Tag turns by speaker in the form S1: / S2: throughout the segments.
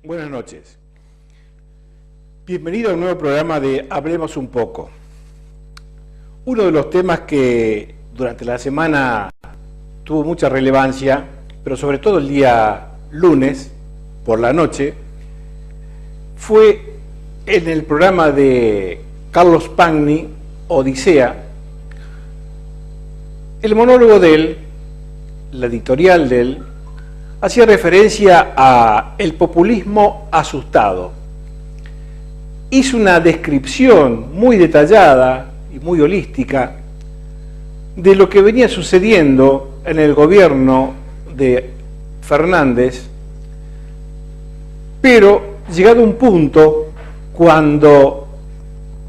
S1: Buenas noches. Bienvenido a un nuevo programa de Hablemos un poco. Uno de los temas que durante la semana tuvo mucha relevancia, pero sobre todo el día lunes por la noche, fue en el programa de Carlos Pagni, Odisea, el monólogo de él, la editorial de él, hacía referencia a el populismo asustado. Hizo una descripción muy detallada y muy holística de lo que venía sucediendo en el gobierno de Fernández, pero llegado a un punto cuando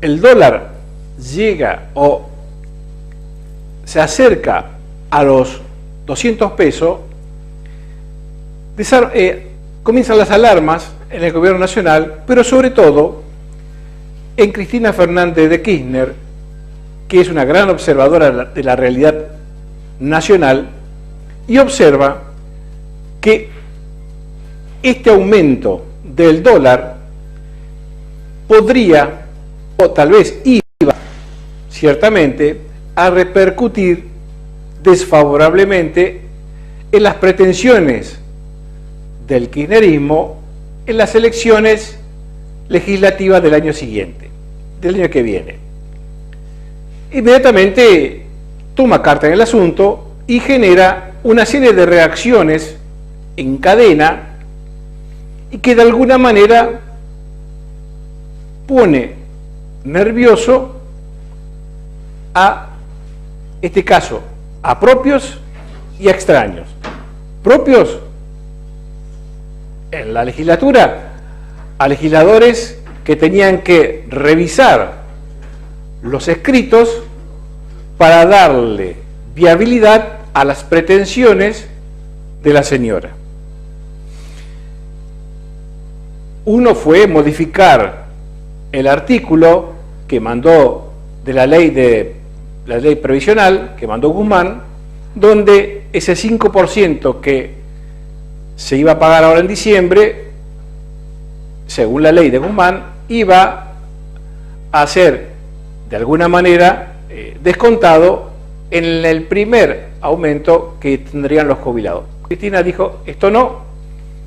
S1: el dólar llega o se acerca a los 200 pesos, comienzan las alarmas en el gobierno nacional, pero sobre todo en Cristina Fernández de Kirchner, que es una gran observadora de la realidad nacional, y observa que este aumento del dólar podría, o tal vez iba, ciertamente, a repercutir desfavorablemente en las pretensiones del kirchnerismo en las elecciones legislativas del año siguiente, del año que viene. Inmediatamente toma carta en el asunto y genera una serie de reacciones en cadena y que de alguna manera pone nervioso a este caso, a propios y a extraños. Propios en la legislatura, a legisladores que tenían que revisar los escritos para darle viabilidad a las pretensiones de la señora. Uno fue modificar el artículo que mandó de la ley previsional que mandó Guzmán, donde ese 5% que se iba a pagar ahora en diciembre, según la ley de Guzmán, iba a ser de alguna manera descontado en el primer aumento que tendrían los jubilados. Cristina dijo, esto no,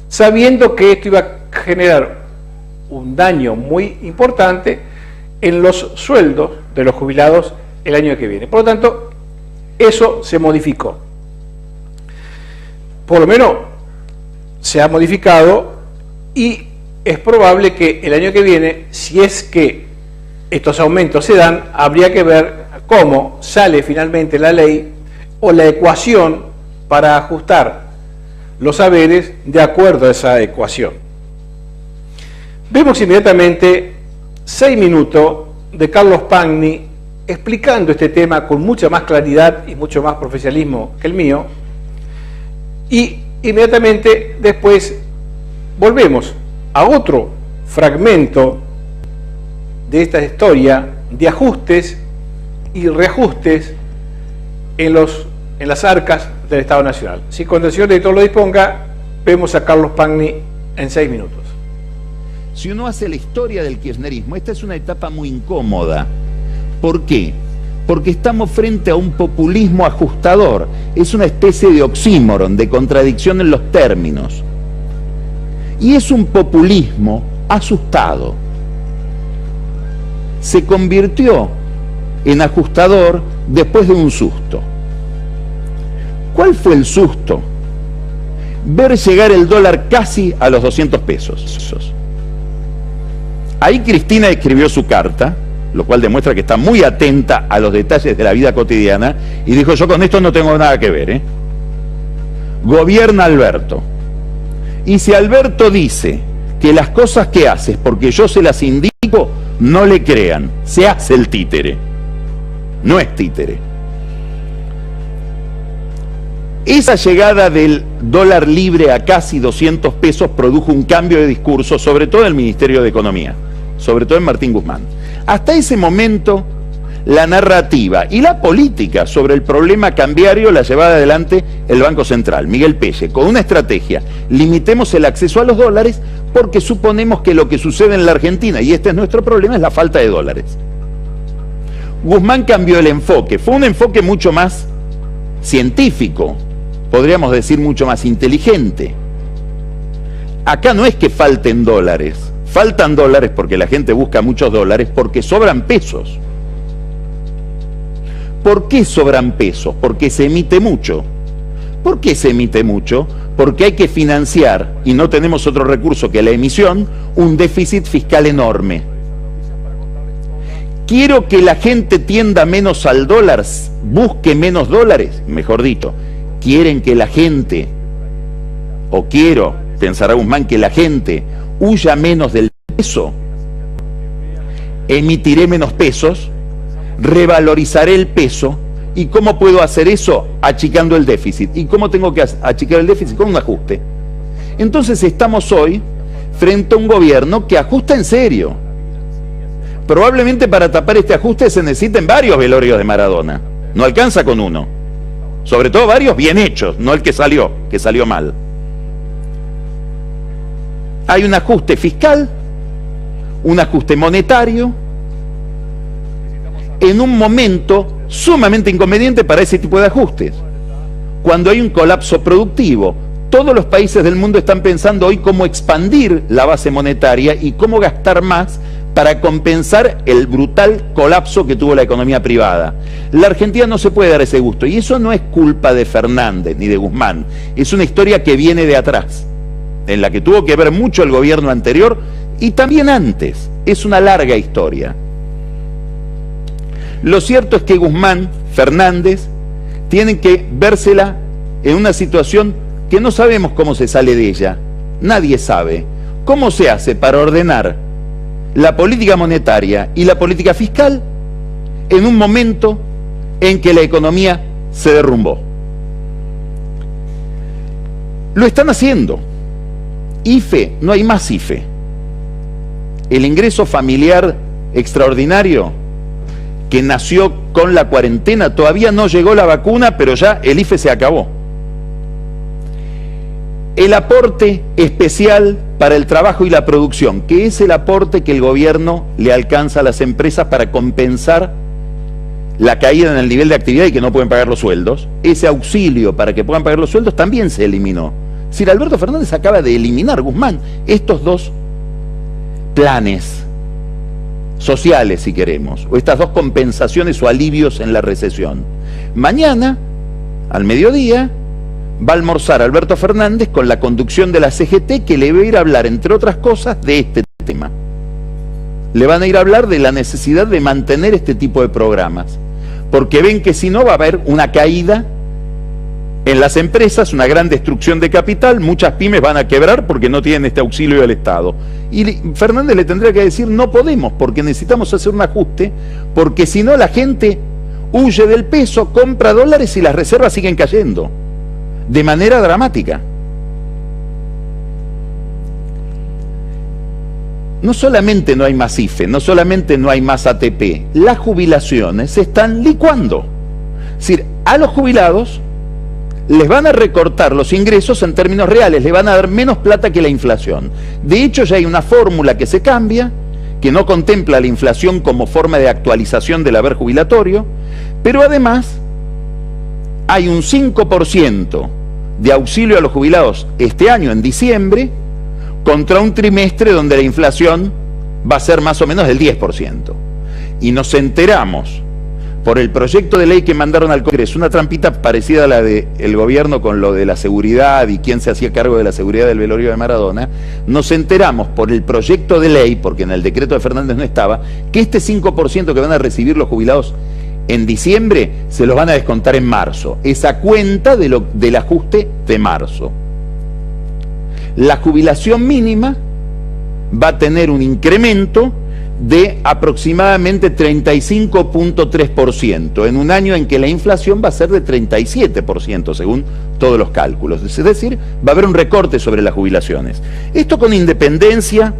S1: sabiendo que esto iba a generar un daño muy importante en los sueldos de los jubilados el año que viene. Por lo tanto, eso se modificó. Por lo menos se ha modificado y es probable que el año que viene, si es que estos aumentos se dan, habría que ver cómo sale finalmente la ley o la ecuación para ajustar los haberes de acuerdo a esa ecuación. Vemos inmediatamente 6 minutos de Carlos Pagni explicando este tema con mucha más claridad y mucho más profesionalismo que el mío, y inmediatamente después volvemos a otro fragmento de esta historia de ajustes y reajustes en las arcas del Estado Nacional. Si con el señor editor lo disponga, vemos a Carlos Pagni en 6 minutos.
S2: Si uno hace la historia del kirchnerismo, esta es una etapa muy incómoda. ¿Por qué? Porque estamos frente a un populismo ajustador. Es una especie de oxímoron, de contradicción en los términos. Y es un populismo asustado. Se convirtió en ajustador después de un susto. ¿Cuál fue el susto? Ver llegar el dólar casi a los 200 pesos. Ahí Cristina escribió su carta, lo cual demuestra que está muy atenta a los detalles de la vida cotidiana, y dijo, yo con esto no tengo nada que ver, Gobierna Alberto. Y si Alberto dice que las cosas que hace es porque yo se las indico, no le crean, se hace el títere. No es títere. Esa llegada del dólar libre a casi 200 pesos produjo un cambio de discurso, sobre todo en el Ministerio de Economía, sobre todo en Martín Guzmán. Hasta ese momento, la narrativa y la política sobre el problema cambiario la llevaba adelante el Banco Central, Miguel Pelle, con una estrategia: limitemos el acceso a los dólares porque suponemos que lo que sucede en la Argentina, y este es nuestro problema, es la falta de dólares. Guzmán cambió el enfoque, fue un enfoque mucho más científico, podríamos decir mucho más inteligente. Acá no es que falten dólares, faltan dólares porque la gente busca muchos dólares, porque sobran pesos. ¿Por qué sobran pesos? Porque se emite mucho. ¿Por qué se emite mucho? Porque hay que financiar, y no tenemos otro recurso que la emisión, un déficit fiscal enorme. Quiero que la gente tienda menos al dólar, busque menos dólares, mejor dicho, quieren que la gente, o quiero, pensará Guzmán, que la gente huya menos del peso, emitiré menos pesos, revalorizaré el peso. ¿Y cómo puedo hacer eso? Achicando el déficit. ¿Y cómo tengo que achicar el déficit? Con un ajuste. Entonces estamos hoy frente a un gobierno que ajusta en serio. Probablemente para tapar este ajuste se necesiten varios velorios de Maradona. No alcanza con uno. Sobre todo varios bien hechos, no el que salió mal. Hay un ajuste fiscal, un ajuste monetario, en un momento sumamente inconveniente para ese tipo de ajustes. Cuando hay un colapso productivo, todos los países del mundo están pensando hoy cómo expandir la base monetaria y cómo gastar más para compensar el brutal colapso que tuvo la economía privada. La Argentina no se puede dar ese gusto, y eso no es culpa de Fernández ni de Guzmán, es una historia que viene de atrás, en la que tuvo que ver mucho el gobierno anterior y también antes. Es una larga historia. Lo cierto es que Guzmán, Fernández, tienen que vérsela en una situación que no sabemos cómo se sale de ella. Nadie sabe. ¿Cómo se hace para ordenar la política monetaria y la política fiscal en un momento en que la economía se derrumbó? Lo están haciendo. IFE, no hay más IFE. El ingreso familiar extraordinario, que nació con la cuarentena, todavía no llegó la vacuna, pero ya el IFE se acabó. El aporte especial para el trabajo y la producción, que es el aporte que el gobierno le alcanza a las empresas para compensar la caída en el nivel de actividad y que no pueden pagar los sueldos, ese auxilio para que puedan pagar los sueldos también se eliminó. Es decir, Alberto Fernández acaba de eliminar, Guzmán, estos dos planes sociales, si queremos, o estas dos compensaciones o alivios en la recesión. Mañana, al mediodía, va a almorzar Alberto Fernández con la conducción de la CGT, que le va a ir a hablar, entre otras cosas, de este tema. Le van a ir a hablar de la necesidad de mantener este tipo de programas, porque ven que si no va a haber una caída en las empresas, una gran destrucción de capital, muchas pymes van a quebrar porque no tienen este auxilio del Estado. Y Fernández le tendría que decir: no podemos, porque necesitamos hacer un ajuste, porque si no la gente huye del peso, compra dólares y las reservas siguen cayendo de manera dramática. No solamente no hay más IFE, no solamente no hay más ATP, las jubilaciones se están licuando. Es decir, a los jubilados les van a recortar los ingresos en términos reales, le van a dar menos plata que la inflación. De hecho, ya hay una fórmula que se cambia, que no contempla la inflación como forma de actualización del haber jubilatorio, pero además hay un 5% de auxilio a los jubilados este año, en diciembre, contra un trimestre donde la inflación va a ser más o menos del 10%. Y nos enteramos por el proyecto de ley que mandaron al Congreso, una trampita parecida a la del gobierno con lo de la seguridad y quién se hacía cargo de la seguridad del velorio de Maradona, nos enteramos por el proyecto de ley, porque en el decreto de Fernández no estaba, que este 5% que van a recibir los jubilados en diciembre se los van a descontar en marzo, esa cuenta del ajuste de marzo. La jubilación mínima va a tener un incremento de aproximadamente 35.3% en un año en que la inflación va a ser de 37% según todos los cálculos. Es decir, va a haber un recorte sobre las jubilaciones. Esto con independencia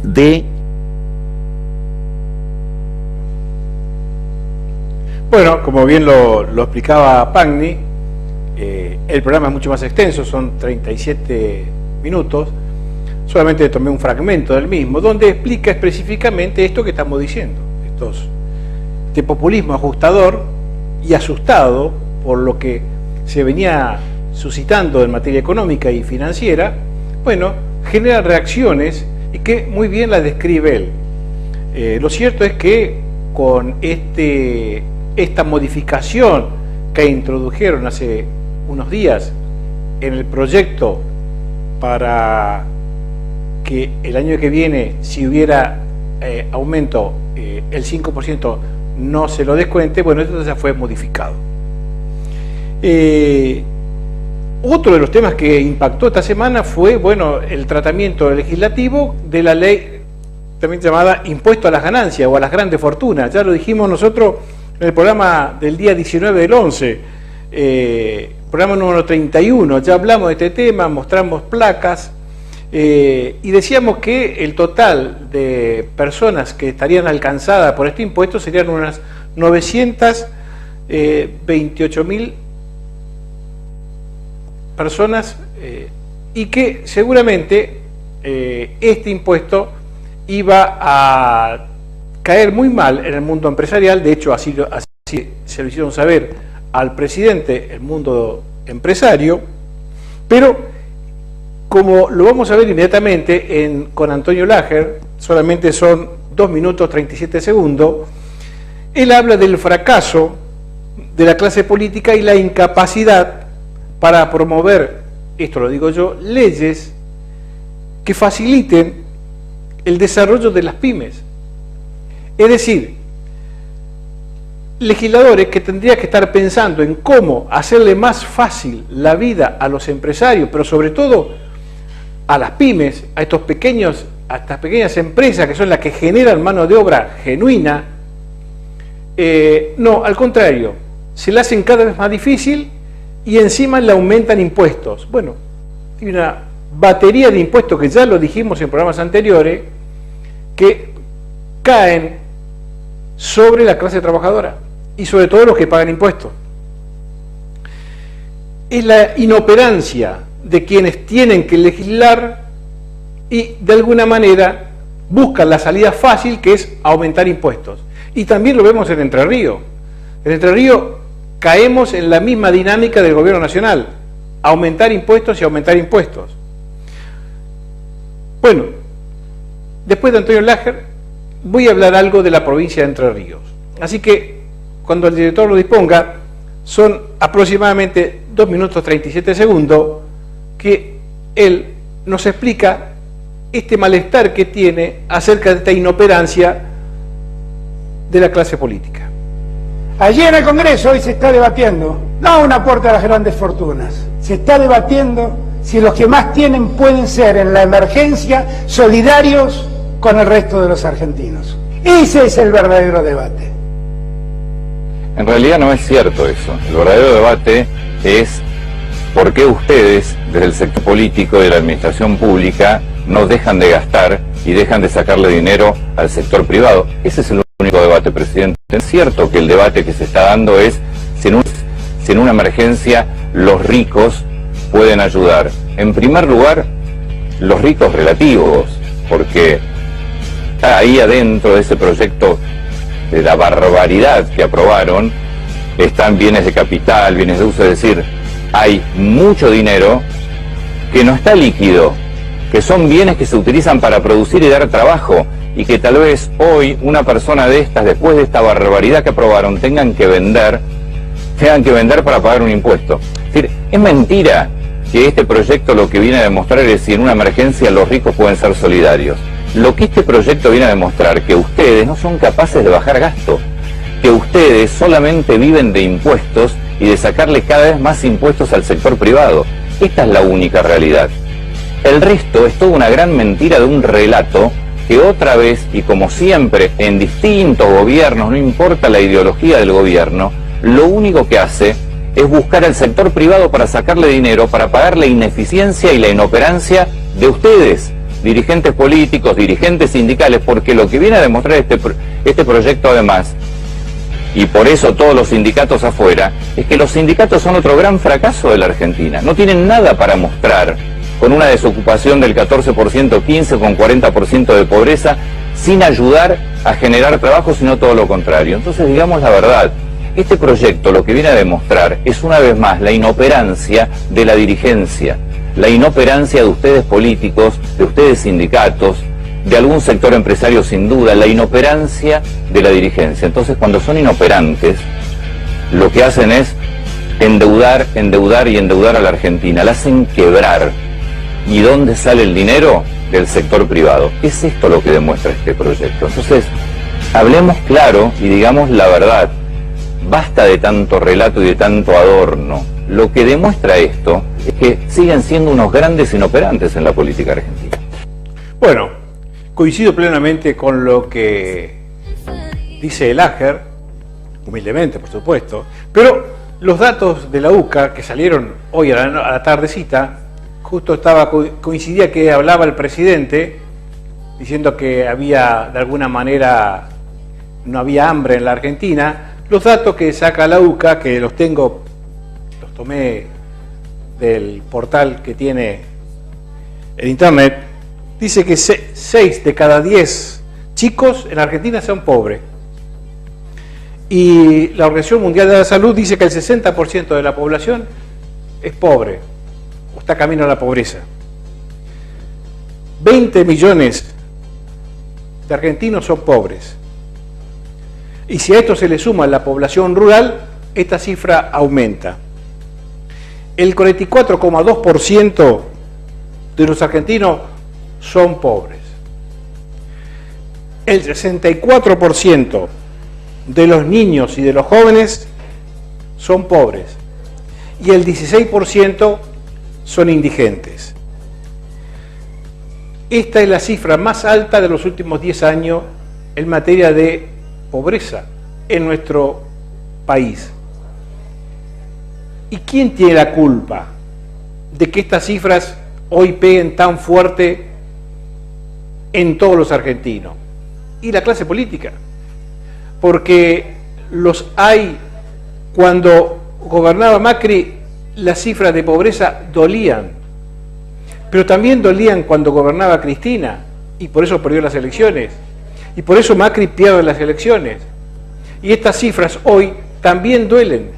S2: de
S1: Bueno, como bien lo explicaba Pagni, el programa es mucho más extenso, son 37 minutos. Solamente tomé un fragmento del mismo, donde explica específicamente esto que estamos diciendo. Este populismo ajustador y asustado por lo que se venía suscitando en materia económica y financiera, bueno, genera reacciones y que muy bien las describe él. Lo cierto es que con esta modificación que introdujeron hace unos días en el proyecto para que el año que viene, si hubiera aumento, el 5% no se lo descuente, bueno, esto ya fue modificado. Otro de los temas que impactó esta semana fue, bueno, el tratamiento legislativo de la ley también llamada impuesto a las ganancias o a las grandes fortunas. Ya lo dijimos nosotros en el programa del día 19 del 11, programa número 31, ya hablamos de este tema, mostramos placas y decíamos que el total de personas que estarían alcanzadas por este impuesto serían unas 928.000 personas y que seguramente este impuesto iba a caer muy mal en el mundo empresarial. De hecho, así se lo hicieron saber al presidente del mundo empresario, pero como lo vamos a ver inmediatamente con Antonio Lager, solamente son 2 minutos 37 segundos, él habla del fracaso de la clase política y la incapacidad para promover, esto lo digo yo, leyes que faciliten el desarrollo de las pymes. Es decir, legisladores que tendrían que estar pensando en cómo hacerle más fácil la vida a los empresarios, pero sobre todo a las pymes, a estas pequeñas empresas que son las que generan mano de obra genuina. No, al contrario, se la hacen cada vez más difícil y encima le aumentan impuestos. Bueno, hay una batería de impuestos que ya lo dijimos en programas anteriores, que caen sobre la clase trabajadora y sobre todo los que pagan impuestos. Es la inoperancia de quienes tienen que legislar y de alguna manera buscan la salida fácil, que es aumentar impuestos. Y también lo vemos en Entre Ríos. En Entre Ríos caemos en la misma dinámica del gobierno nacional, aumentar impuestos y aumentar impuestos. Bueno, después de Antonio Lager voy a hablar algo de la provincia de Entre Ríos. Así que cuando el director lo disponga, son aproximadamente 2 minutos 37 segundos que él nos explica este malestar que tiene acerca de esta inoperancia de la clase política.
S3: Allí en el Congreso hoy se está debatiendo, no un aporte a las grandes fortunas, se está debatiendo si los que más tienen pueden ser en la emergencia solidarios con el resto de los argentinos. Ese es el verdadero debate.
S4: En realidad no es cierto eso. El verdadero debate es por qué ustedes, desde el sector político y de la administración pública, no dejan de gastar y dejan de sacarle dinero al sector privado. Ese es el único debate, presidente. Es cierto que el debate que se está dando es si en una emergencia los ricos pueden ayudar. En primer lugar, los ricos relativos, porque ahí adentro de ese proyecto de la barbaridad que aprobaron están bienes de capital, bienes de uso, es decir, hay mucho dinero que no está líquido, que son bienes que se utilizan para producir y dar trabajo, y que tal vez hoy una persona de estas, después de esta barbaridad que aprobaron, tengan que vender para pagar un impuesto. Es decir, es mentira que este proyecto lo que viene a demostrar es si en una emergencia los ricos pueden ser solidarios. Lo que este proyecto viene a demostrar que ustedes no son capaces de bajar gasto, que ustedes solamente viven de impuestos y de sacarle cada vez más impuestos al sector privado. Esta es la única realidad. El resto es toda una gran mentira de un relato que otra vez, y como siempre en distintos gobiernos, no importa la ideología del gobierno, lo único que hace es buscar al sector privado para sacarle dinero, para pagar la ineficiencia y la inoperancia de ustedes, dirigentes políticos, dirigentes sindicales, porque lo que viene a demostrar este proyecto además y por eso todos los sindicatos afuera, es que los sindicatos son otro gran fracaso de la Argentina. No tienen nada para mostrar, con una desocupación del 14%, 15%, con 40% de pobreza, sin ayudar a generar trabajo, sino todo lo contrario. Entonces, digamos la verdad, este proyecto lo que viene a demostrar es una vez más la inoperancia de la dirigencia, la inoperancia de ustedes políticos, de ustedes sindicatos, de algún sector empresario sin duda, la inoperancia de la dirigencia. Entonces, cuando son inoperantes, lo que hacen es endeudar, endeudar y endeudar a la Argentina, la hacen quebrar. ¿Y dónde sale el dinero? Del sector privado. Es esto lo que demuestra este proyecto. Entonces, hablemos claro y digamos la verdad. Basta de tanto relato y de tanto adorno. Lo que demuestra esto es que siguen siendo unos grandes inoperantes en la política argentina.
S1: Bueno, coincido plenamente con lo que dice el Ager, humildemente por supuesto, pero los datos de la UCA que salieron hoy a la tardecita, justo coincidía que hablaba el presidente diciendo que había, de alguna manera, no había hambre en la Argentina. Los datos que saca la UCA, que los tomé del portal que tiene en internet, dice que 6 de cada 10 chicos en Argentina son pobres. Y la Organización Mundial de la Salud dice que el 60% de la población es pobre o está camino a la pobreza. 20 millones de argentinos son pobres. Y si a esto se le suma la población rural, esta cifra aumenta. El 44,2% de los argentinos son pobres. El 64% de los niños y de los jóvenes son pobres. Y el 16% son indigentes. Esta es la cifra más alta de los últimos 10 años en materia de pobreza en nuestro país. ¿Y quién tiene la culpa de que estas cifras hoy peguen tan fuerte en todos los argentinos? Y la clase política. Porque los hay, cuando gobernaba Macri, las cifras de pobreza dolían, pero también dolían cuando gobernaba Cristina, y por eso perdió las elecciones, y por eso Macri pierde las elecciones. Y estas cifras hoy también duelen,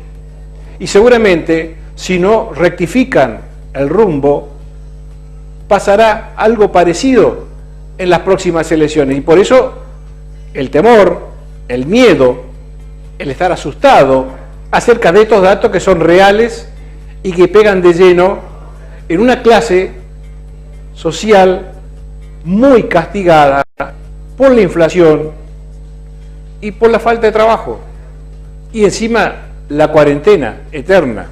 S1: y seguramente, si no rectifican el rumbo, pasará algo parecido en las próximas elecciones. Y por eso el temor, el miedo, el estar asustado acerca de estos datos que son reales y que pegan de lleno en una clase social muy castigada por la inflación y por la falta de trabajo, y encima la cuarentena eterna.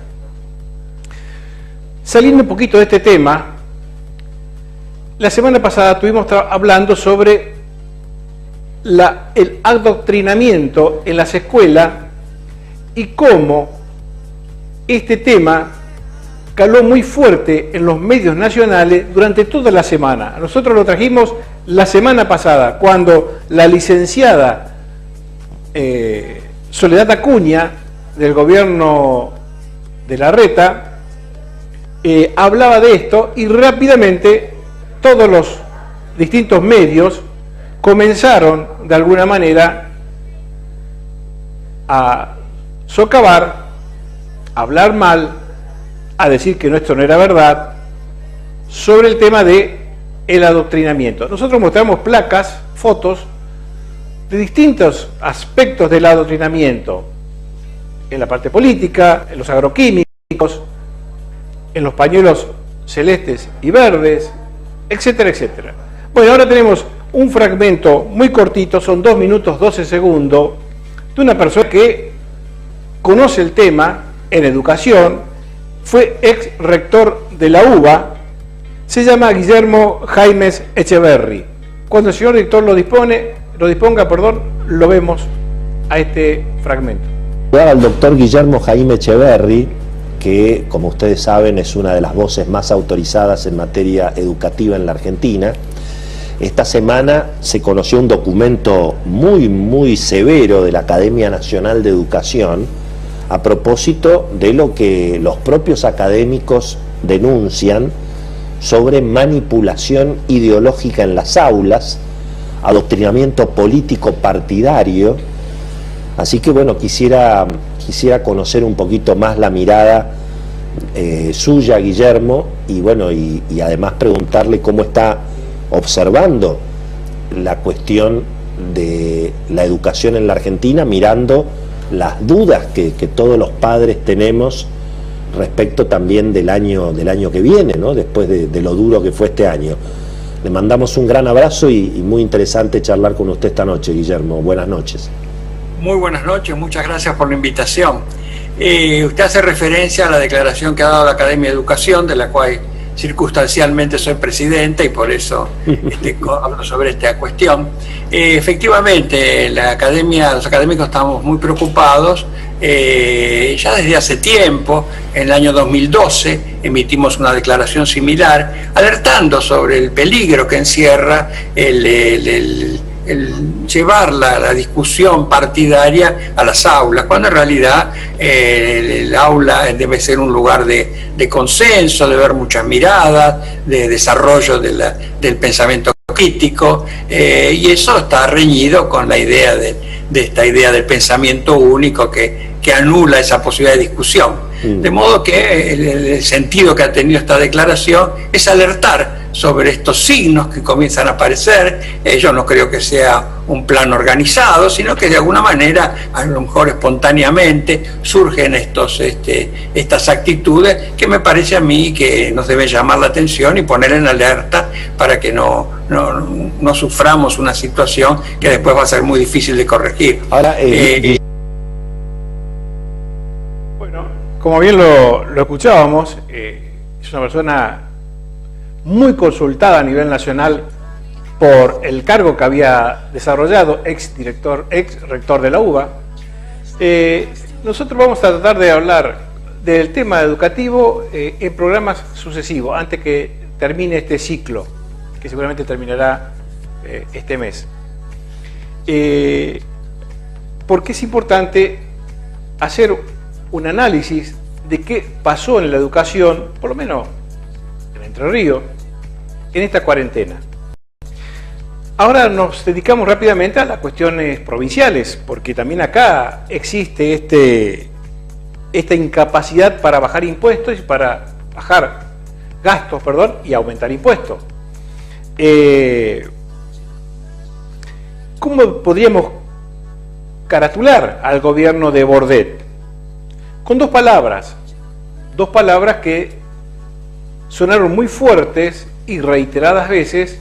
S1: Saliendo un poquito de este tema, la semana pasada estuvimos hablando sobre el adoctrinamiento en las escuelas y cómo este tema caló muy fuerte en los medios nacionales durante toda la semana. Nosotros lo trajimos la semana pasada, cuando la licenciada Soledad Acuña, del gobierno de Larreta, hablaba de esto, y rápidamente todos los distintos medios comenzaron de alguna manera a socavar, a hablar mal, a decir que esto no era verdad, sobre el tema de el adoctrinamiento. Nosotros mostramos placas, fotos de distintos aspectos del adoctrinamiento, en la parte política, en los agroquímicos, en los pañuelos celestes y verdes, etcétera, etcétera. Bueno, ahora tenemos un fragmento muy cortito, son 2 minutos 12 segundos, de una persona que conoce el tema en educación, fue ex rector de la UBA, se llama Guillermo Jaimes Echeverri. Cuando el señor director lo disponga, lo vemos a este fragmento.
S5: Al doctor Guillermo Jaime Echeverri, que como ustedes saben es una de las voces más autorizadas en materia educativa en la Argentina, Esta semana se conoció un documento muy severo de la Academia Nacional de Educación a propósito de lo que los propios académicos denuncian sobre manipulación ideológica en las aulas, adoctrinamiento político partidario. Así que bueno, quisiera conocer un poquito más la mirada suya, Guillermo, y bueno, y además preguntarle cómo está observando la cuestión de la educación en la Argentina, mirando las dudas que todos los padres tenemos respecto también del año que viene, ¿no? Después de lo duro que fue este año. Le mandamos un gran abrazo y muy interesante charlar con usted esta noche, Guillermo. Buenas noches.
S6: Muy buenas noches, muchas gracias por la invitación. Usted hace referencia a la declaración que ha dado la Academia de Educación, de la cual circunstancialmente soy presidente y por eso hablo sobre esta cuestión. Efectivamente, los académicos estamos muy preocupados. Ya desde hace tiempo, en el año 2012, emitimos una declaración similar, alertando sobre el peligro que encierra el llevar la discusión partidaria a las aulas, cuando en realidad el aula debe ser un lugar de consenso, de ver muchas miradas, de desarrollo del pensamiento crítico, y eso está reñido con la idea de esta idea del pensamiento único que anula esa posibilidad de discusión. De modo que el sentido que ha tenido esta declaración es alertar sobre estos signos que comienzan a aparecer. Yo no creo que sea un plan organizado, sino que de alguna manera, a lo mejor espontáneamente, surgen estas actitudes que me parece a mí que nos deben llamar la atención y poner en alerta para que no suframos una situación que después va a ser muy difícil de corregir.
S5: Ahora,
S1: bueno, como bien lo escuchábamos, es una persona muy consultada a nivel nacional por el cargo que había desarrollado, ex rector de la UBA. Nosotros vamos a tratar de hablar del tema educativo en programas sucesivos, antes que termine este ciclo, que seguramente terminará este mes. Porque es importante hacer un análisis de qué pasó en la educación, por lo menos en Entre Ríos, en esta cuarentena. Ahora nos dedicamos rápidamente a las cuestiones provinciales, porque también acá existe esta incapacidad para bajar impuestos y para bajar gastos, y aumentar impuestos. ¿Cómo podríamos caratular al gobierno de Bordet? Con dos palabras que sonaron muy fuertes y reiteradas veces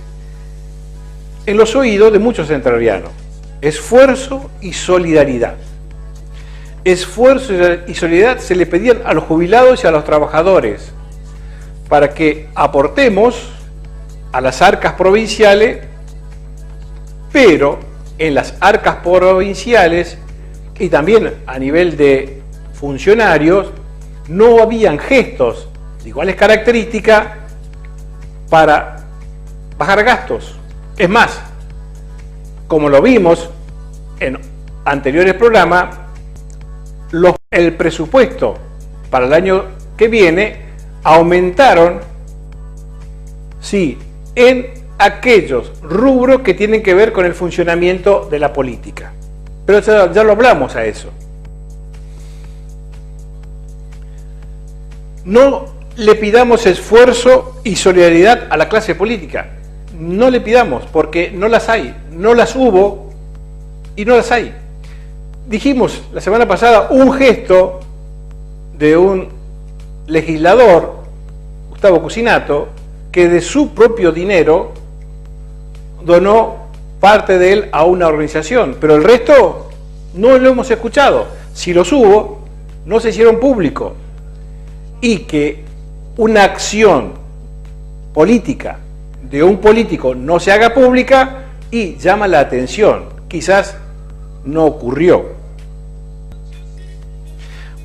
S1: en los oídos de muchos entrerrianos: esfuerzo y solidaridad. Esfuerzo y solidaridad se le pedían a los jubilados y a los trabajadores para que aportemos a las arcas provinciales, pero en las arcas provinciales y también a nivel de funcionarios no habían gestos de iguales características para bajar gastos. Es más, como lo vimos en anteriores programas, el presupuesto para el año que viene aumentaron, sí, en aquellos rubros que tienen que ver con el funcionamiento de la política. Pero ya lo hablamos a eso. No le pidamos esfuerzo y solidaridad a la clase política. No le pidamos, porque no las hay, no las hubo y no las hay. Dijimos la semana pasada un gesto de un legislador, Gustavo Cucinato, que de su propio dinero donó parte de él a una organización, pero el resto no lo hemos escuchado. Si los hubo, no se hicieron públicos. Y que una acción política de un político no se haga pública y llama la atención. Quizás no ocurrió.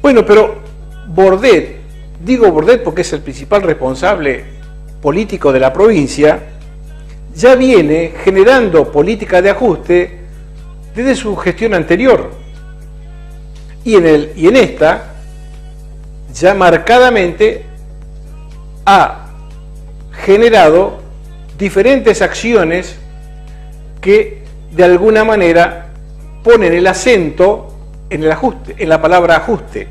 S1: Bueno, pero Bordet, digo Bordet porque es el principal responsable político de la provincia, ya viene generando política de ajuste desde su gestión anterior. Y en esta, ya marcadamente, ha generado diferentes acciones que de alguna manera ponen el acento en el ajuste, en la palabra ajuste.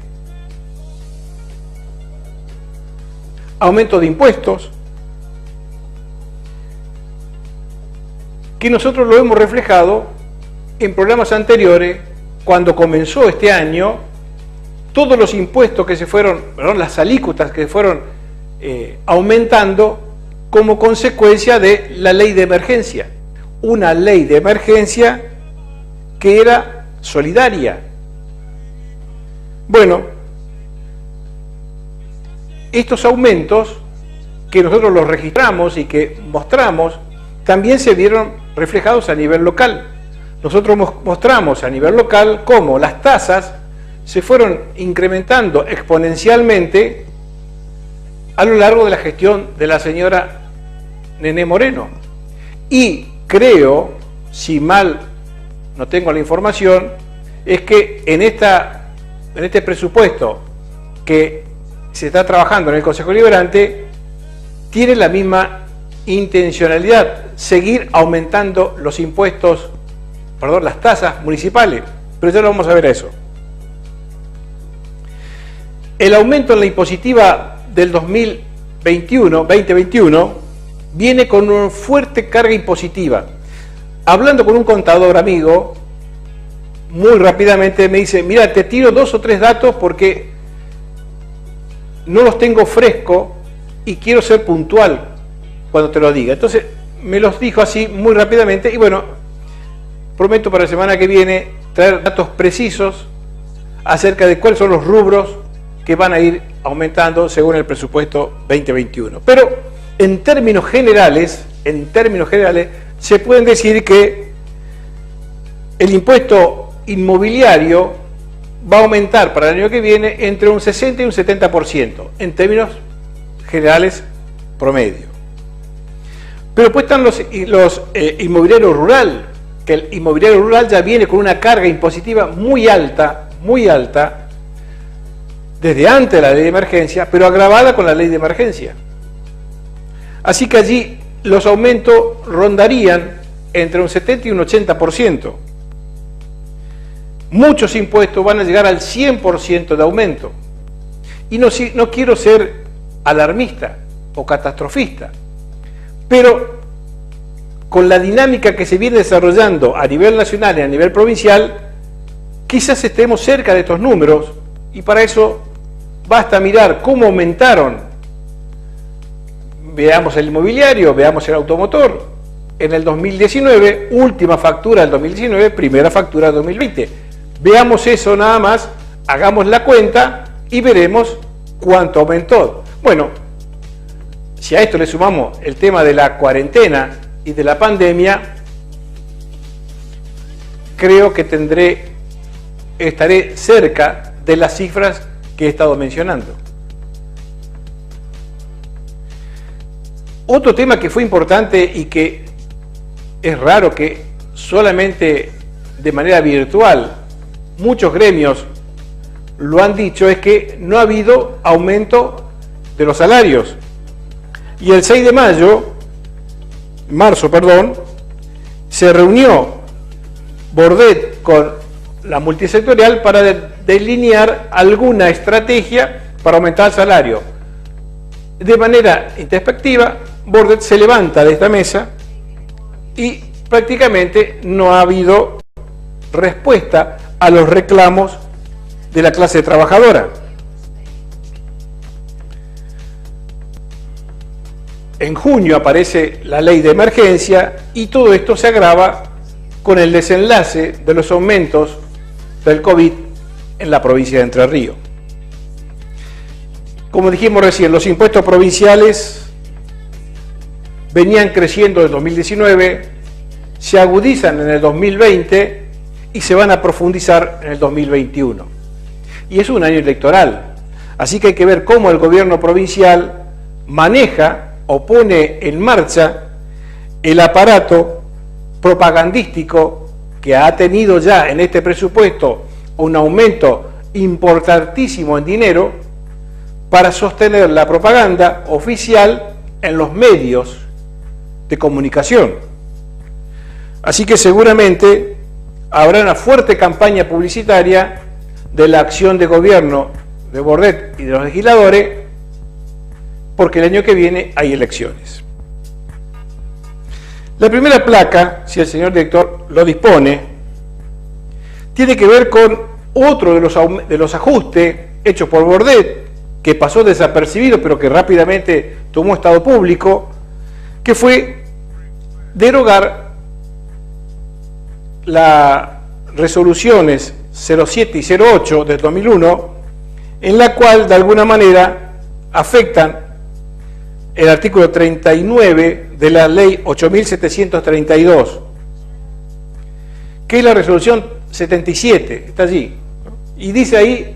S1: Aumento de impuestos, que nosotros lo hemos reflejado en programas anteriores. Cuando comenzó este año, todos los impuestos que se fueron, las alícuotas que fueron aumentando como consecuencia de la ley de emergencia. Una ley de emergencia que era solidaria. Bueno, estos aumentos que nosotros los registramos y que mostramos, también se vieron reflejados a nivel local. Nosotros mostramos a nivel local cómo las tasas se fueron incrementando exponencialmente a lo largo de la gestión de la señora Nené Moreno. Y creo, si mal no tengo la información, es que en este presupuesto que se está trabajando en el Consejo Deliberante, tiene la misma intencionalidad, seguir aumentando los impuestos, las tasas municipales, pero ya lo vamos a ver a eso. El aumento en la impositiva del 2021 viene con una fuerte carga impositiva. Hablando con un contador amigo, muy rápidamente me dice: mira, te tiro 2 o 3 datos porque no los tengo fresco y quiero ser puntual cuando te lo diga. Entonces me los dijo así muy rápidamente y bueno, prometo para la semana que viene traer datos precisos acerca de cuáles son los rubros que van a ir aumentando según el presupuesto 2021. Pero en términos generales, se pueden decir que el impuesto inmobiliario va a aumentar para el año que viene entre un 60 y un 70%, en términos generales promedio. Pero pues están los inmobiliarios rural, que el inmobiliario rural ya viene con una carga impositiva muy alta, desde antes de la ley de emergencia, pero agravada con la ley de emergencia. Así que allí los aumentos rondarían entre un 70 y un 80%. Muchos impuestos van a llegar al 100% de aumento. Y no quiero ser alarmista o catastrofista, pero con la dinámica que se viene desarrollando a nivel nacional y a nivel provincial, quizás estemos cerca de estos números, y para eso basta mirar cómo aumentaron. Veamos el inmobiliario, veamos el automotor. En el 2019, última factura del 2019, primera factura del 2020. Veamos eso nada más, hagamos la cuenta y veremos cuánto aumentó. Bueno, si a esto le sumamos el tema de la cuarentena y de la pandemia, creo que estaré cerca de las cifras que he estado mencionando. Otro tema que fue importante y que es raro que solamente de manera virtual muchos gremios lo han dicho, es que no ha habido aumento de los salarios. Y el 6 de marzo, se reunió Bordet con la multisectorial para delinear alguna estrategia para aumentar el salario. De manera introspectiva, Bordet se levanta de esta mesa y prácticamente no ha habido respuesta a los reclamos de la clase trabajadora. En junio aparece la ley de emergencia y todo esto se agrava con el desenlace de los aumentos del COVID en la provincia de Entre Ríos. Como dijimos recién, los impuestos provinciales venían creciendo en el 2019, se agudizan en el 2020 y se van a profundizar en el 2021. Y es un año electoral, así que hay que ver cómo el gobierno provincial maneja o pone en marcha el aparato propagandístico que ha tenido ya en este presupuesto un aumento importantísimo en dinero para sostener la propaganda oficial en los medios de comunicación. Así que seguramente habrá una fuerte campaña publicitaria de la acción de gobierno de Bordet y de los legisladores, porque el año que viene hay elecciones. La primera placa, si el señor director lo dispone, tiene que ver con otro de los ajustes hechos por Bordet, que pasó desapercibido pero que rápidamente tomó estado público, que fue derogar las resoluciones 07 y 08 del 2001, en la cual de alguna manera afectan el artículo 39 de la ley 8732, que es la resolución 77, está allí, y dice ahí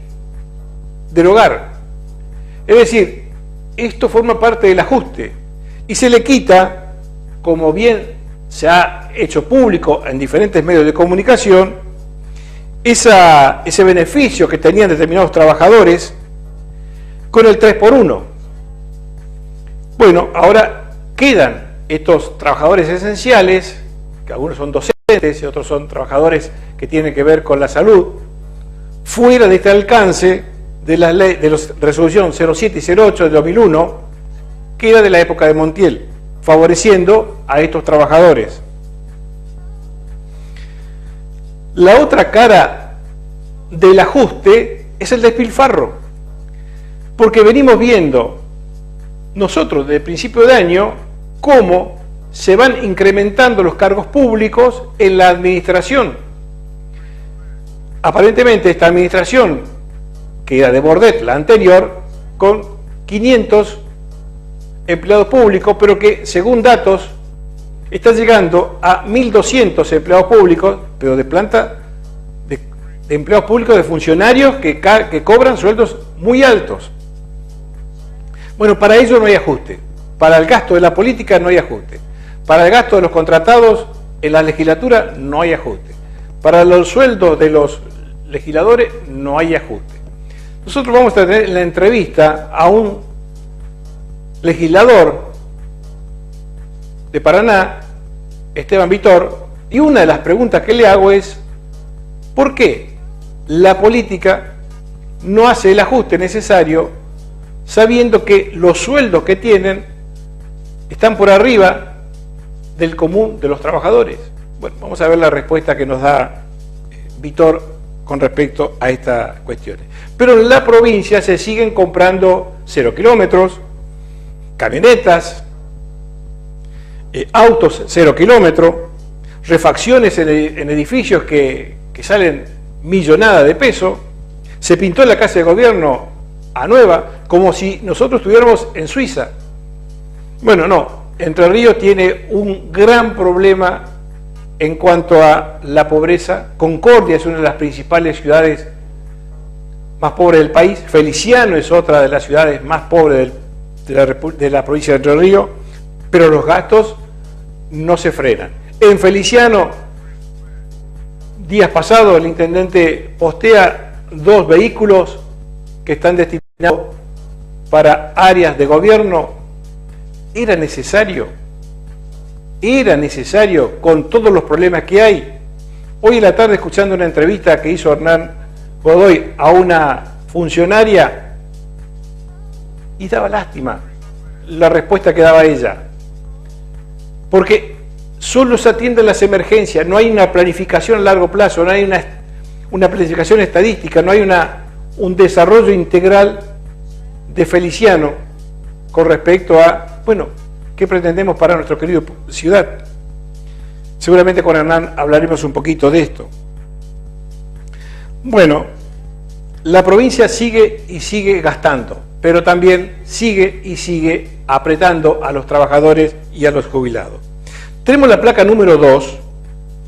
S1: derogar. Es decir, esto forma parte del ajuste y se le quita, como bien se ha hecho público en diferentes medios de comunicación, ese beneficio que tenían determinados trabajadores con el 3x1. Bueno, ahora quedan estos trabajadores esenciales, que algunos son docentes y otros son trabajadores que tienen que ver con la salud, fuera de este alcance de la ley de la resolución 07 y 08 de 2001, que era de la época de Montiel, favoreciendo a estos trabajadores. La otra cara del ajuste es el despilfarro, porque venimos viendo nosotros desde el principio de año cómo se van incrementando los cargos públicos en la administración. Aparentemente esta administración, que era de Bordet, la anterior, con 500 empleados públicos, pero que según datos está llegando a 1.200 empleados públicos, pero de planta de empleados públicos, de funcionarios que cobran sueldos muy altos. Bueno, para ello no hay ajuste. Para el gasto de la política no hay ajuste. Para el gasto de los contratados en la legislatura no hay ajuste. Para los sueldos de los legisladores no hay ajuste. Nosotros vamos a tener en la entrevista a un legislador de Paraná, Esteban Vitor, y una de las preguntas que le hago es: ¿por qué la política no hace el ajuste necesario sabiendo que los sueldos que tienen están por arriba del común de los trabajadores? Bueno, vamos a ver la respuesta que nos da Vitor con respecto a estas cuestiones. Pero en la provincia se siguen comprando 0 kilómetros, camionetas, autos 0 kilómetros, refacciones en edificios que salen millonada de peso. Se pintó la Casa de Gobierno a nueva, como si nosotros estuviéramos en Suiza. Bueno, no, Entre Ríos tiene un gran problema en cuanto a la pobreza. Concordia es una de las principales ciudades más pobres del país. Feliciano es otra de las ciudades más pobres de la provincia de Entre Ríos, pero los gastos no se frenan. En Feliciano, días pasados, el intendente postea 2 vehículos que están destinados para áreas de gobierno. Era necesario con todos los problemas que hay. Hoy en la tarde, escuchando una entrevista que hizo Hernán Godoy a una funcionaria, y daba lástima la respuesta que daba ella, porque solo se atienden las emergencias, no hay una planificación a largo plazo, no hay una planificación estadística, no hay un desarrollo integral de Feliciano con respecto a, bueno, ¿qué pretendemos para nuestra querida ciudad? Seguramente con Hernán hablaremos un poquito de esto. Bueno, la provincia sigue y sigue gastando, pero también sigue y sigue apretando a los trabajadores y a los jubilados. Tenemos la placa número 2,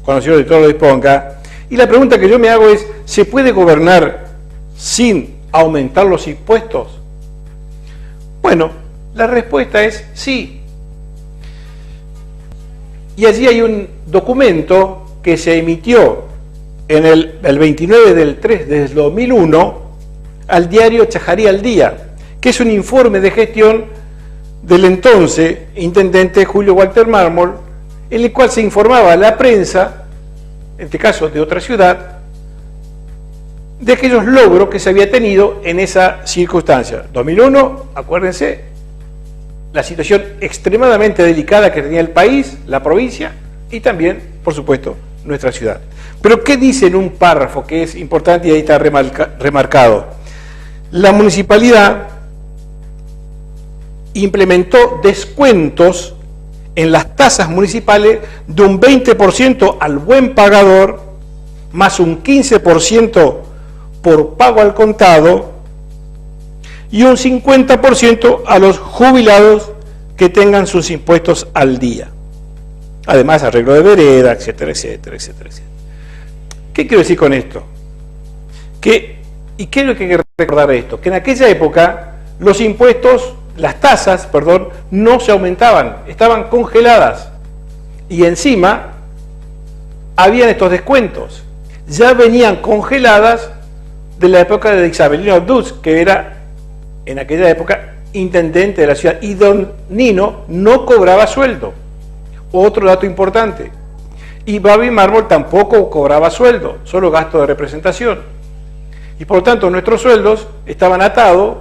S1: cuando el señor director lo disponga, y la pregunta que yo me hago es: ¿se puede gobernar sin aumentar los impuestos? Bueno, la respuesta es sí. Y allí hay un documento que se emitió en el 29 del 3 del 2001 al diario Chajarí al Día, que es un informe de gestión del entonces intendente Julio Walter Mármol, en el cual se informaba a la prensa, en este caso de otra ciudad, de aquellos logros que se había tenido en esa circunstancia. 2001, acuérdense, la situación extremadamente delicada que tenía el país, la provincia y también, por supuesto, nuestra ciudad. Pero ¿qué dice en un párrafo que es importante y ahí está remarcado? La municipalidad implementó descuentos en las tasas municipales de un 20% al buen pagador, más un 15% por pago al contado y un 50% a los jubilados que tengan sus impuestos al día. Además, arreglo de vereda, etcétera, etcétera, etcétera, etcétera. ¿Qué quiero decir con esto? ¿Y qué es lo que hay que recordar de esto? Que en aquella época los impuestos, las tasas, perdón, no se aumentaban, estaban congeladas. Y encima habían estos descuentos. Ya venían congeladas de la época de Isabelino Duz, que era en aquella época intendente de la ciudad, y don Nino no cobraba sueldo. Otro dato importante. Y Babi Mármol tampoco cobraba sueldo, solo gasto de representación. Y por lo tanto nuestros sueldos estaban atados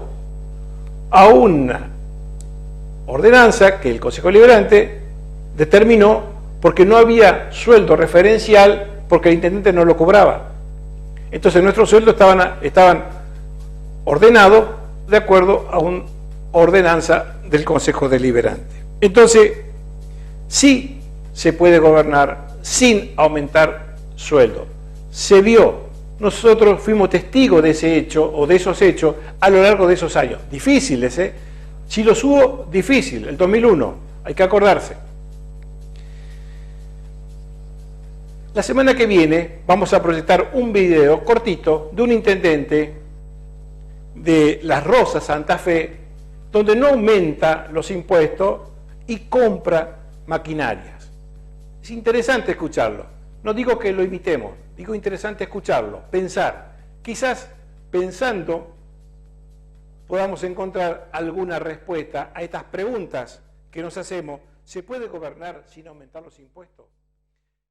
S1: a una ordenanza que el Consejo Deliberante determinó porque no había sueldo referencial porque el intendente no lo cobraba. Entonces nuestros sueldos estaban ordenados de acuerdo a una ordenanza del Consejo Deliberante. Entonces, sí se puede gobernar sin aumentar sueldo. Se vio, nosotros fuimos testigos de ese hecho o de esos hechos a lo largo de esos años. Difíciles, ¿eh? Si los hubo, difícil. El 2001, hay que acordarse. La semana que viene vamos a proyectar un video cortito de un intendente de Las Rosas, Santa Fe, donde no aumenta los impuestos y compra maquinarias. Es interesante escucharlo. No digo que lo imitemos, digo interesante escucharlo, pensar. Quizás pensando podamos encontrar alguna respuesta a estas preguntas que nos hacemos. ¿Se puede gobernar sin aumentar los impuestos?